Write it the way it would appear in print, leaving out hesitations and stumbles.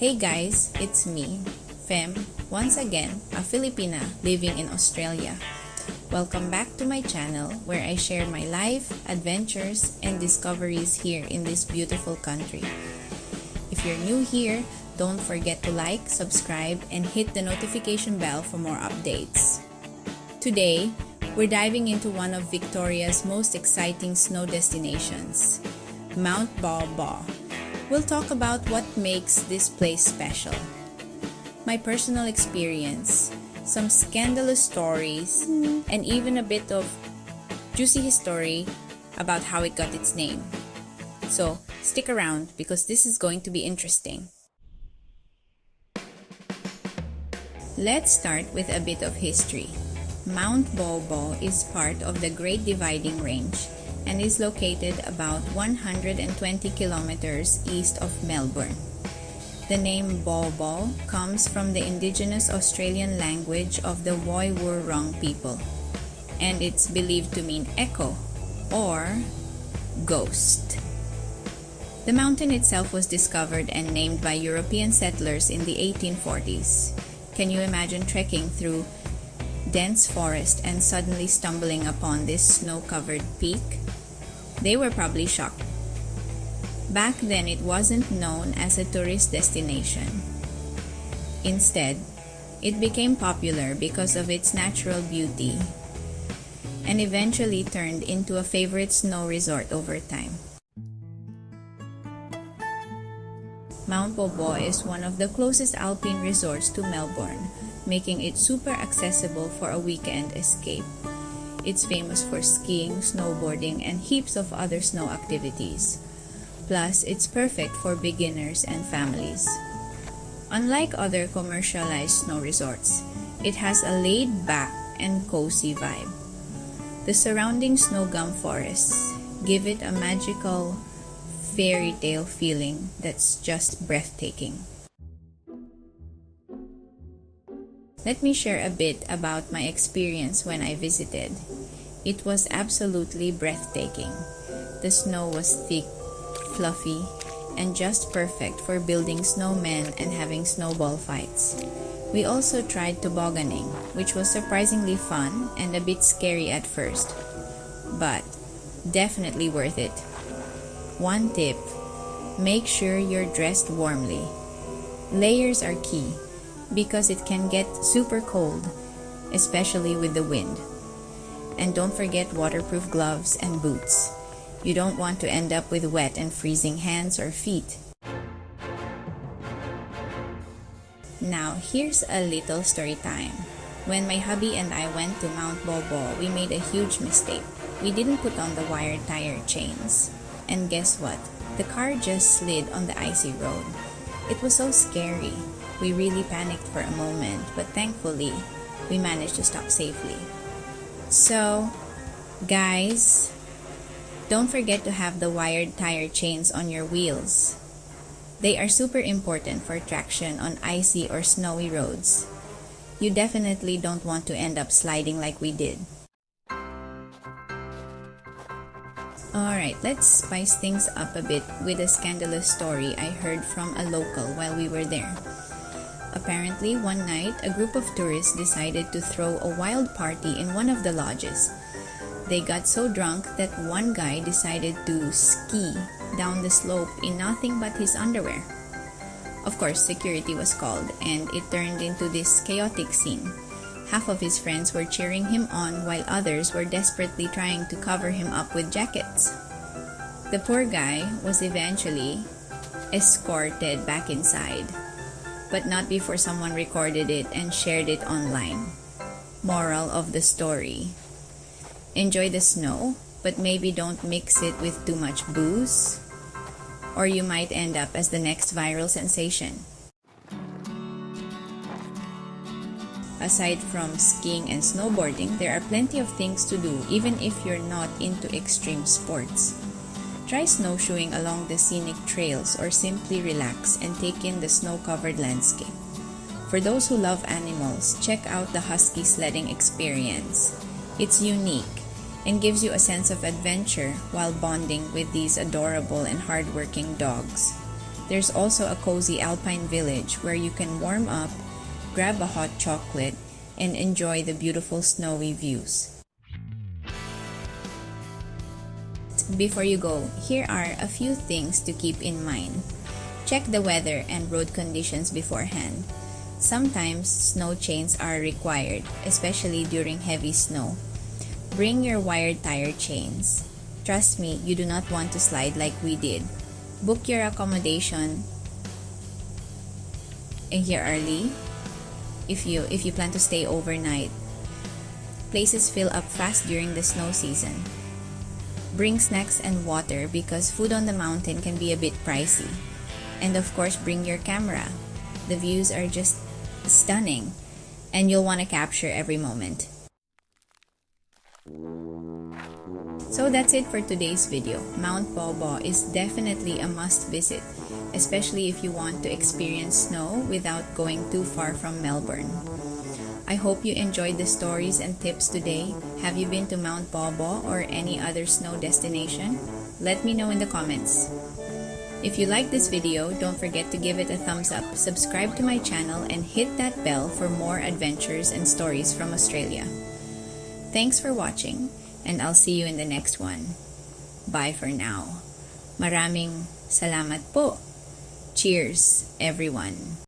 Hey guys, it's me, Fem, once again, a Filipina living in Australia. Welcome back to my channel where I share my life, adventures, and discoveries here in this beautiful country. If you're new here, don't forget to like, subscribe, and hit the notification bell for more updates. Today, we're diving into one of Victoria's most exciting snow destinations, Mount Baw Baw. We'll talk about what makes this place special, my personal experience, some scandalous stories, and even a bit of juicy history about how it got its name. So stick around because this is going to be interesting. Let's start with a bit of history. Mount Baw Baw is part of the Great Dividing Range and is located about 120 kilometers east of Melbourne. The name Baw Baw comes from the indigenous Australian language of the Woiwurrung people, and it's believed to mean echo or ghost. The mountain itself was discovered and named by European settlers in the 1840s. Can you imagine trekking through dense forest and suddenly stumbling upon this snow-covered peak? They were probably shocked. Back then, it wasn't known as a tourist destination. Instead, it became popular because of its natural beauty and eventually turned into a favorite snow resort over time. Mount Baw Baw is one of the closest alpine resorts to Melbourne, making it super accessible for a weekend escape. It's famous for skiing, snowboarding, and heaps of other snow activities. Plus, it's perfect for beginners and families. Unlike other commercialized snow resorts, it has a laid-back and cozy vibe. The surrounding snow gum forests give it a magical fairy tale feeling that's just breathtaking. Let me share a bit about my experience when I visited. It was absolutely breathtaking. The snow was thick, fluffy, and just perfect for building snowmen and having snowball fights. We also tried tobogganing, which was surprisingly fun and a bit scary at first, but definitely worth it. One tip: make sure you're dressed warmly. Layers are key because it can get super cold, especially with the wind. And don't forget waterproof gloves and boots. You don't want to end up with wet and freezing hands or feet. Now, here's a little story time. When my hubby and I went to Mount Baw Baw, we made a huge mistake. We didn't put on the wired tire chains. And guess what? The car just slid on the icy road. It was so scary. We really panicked for a moment, but thankfully, we managed to stop safely. So, guys, don't forget to have the wired tire chains on your wheels. They are super important for traction on icy or snowy roads. You definitely don't want to end up sliding like we did. Alright, let's spice things up a bit with a scandalous story I heard from a local while we were there. Apparently, one night, a group of tourists decided to throw a wild party in one of the lodges. They got so drunk that one guy decided to ski down the slope in nothing but his underwear. Of course, security was called, and it turned into this chaotic scene. Half of his friends were cheering him on while others were desperately trying to cover him up with jackets. The poor guy was eventually escorted back inside, but not before someone recorded it and shared it online. Moral of the story: enjoy the snow, but maybe don't mix it with too much booze, or you might end up as the next viral sensation. Aside from skiing and snowboarding, there are plenty of things to do even if you're not into extreme sports. Try snowshoeing along the scenic trails or simply relax and take in the snow-covered landscape. For those who love animals, check out the husky sledding experience. It's unique and gives you a sense of adventure while bonding with these adorable and hardworking dogs. There's also a cozy alpine village where you can warm up, grab a hot chocolate, and enjoy the beautiful snowy views. Before you go, here are a few things to keep in mind. Check the weather and road conditions beforehand. Sometimes snow chains are required, especially during heavy snow. Bring your wired tire chains. Trust me, you do not want to slide like we did. Book your accommodation here early if you plan to stay overnight. Places fill up fast during the snow season. Bring snacks and water because food on the mountain can be a bit pricey. And of course, bring your camera. The views are just stunning, and you'll want to capture every moment. So that's it for today's video. Mount Baw Baw is definitely a must visit, especially if you want to experience snow without going too far from Melbourne. I hope you enjoyed the stories and tips today. Have you been to Mount Baw Baw or any other snow destination? Let me know in the comments. If you like this video, don't forget to give it a thumbs up, subscribe to my channel, and hit that bell for more adventures and stories from Australia. Thanks for watching, and I'll see you in the next one. Bye for now. Maraming salamat po. Cheers, everyone.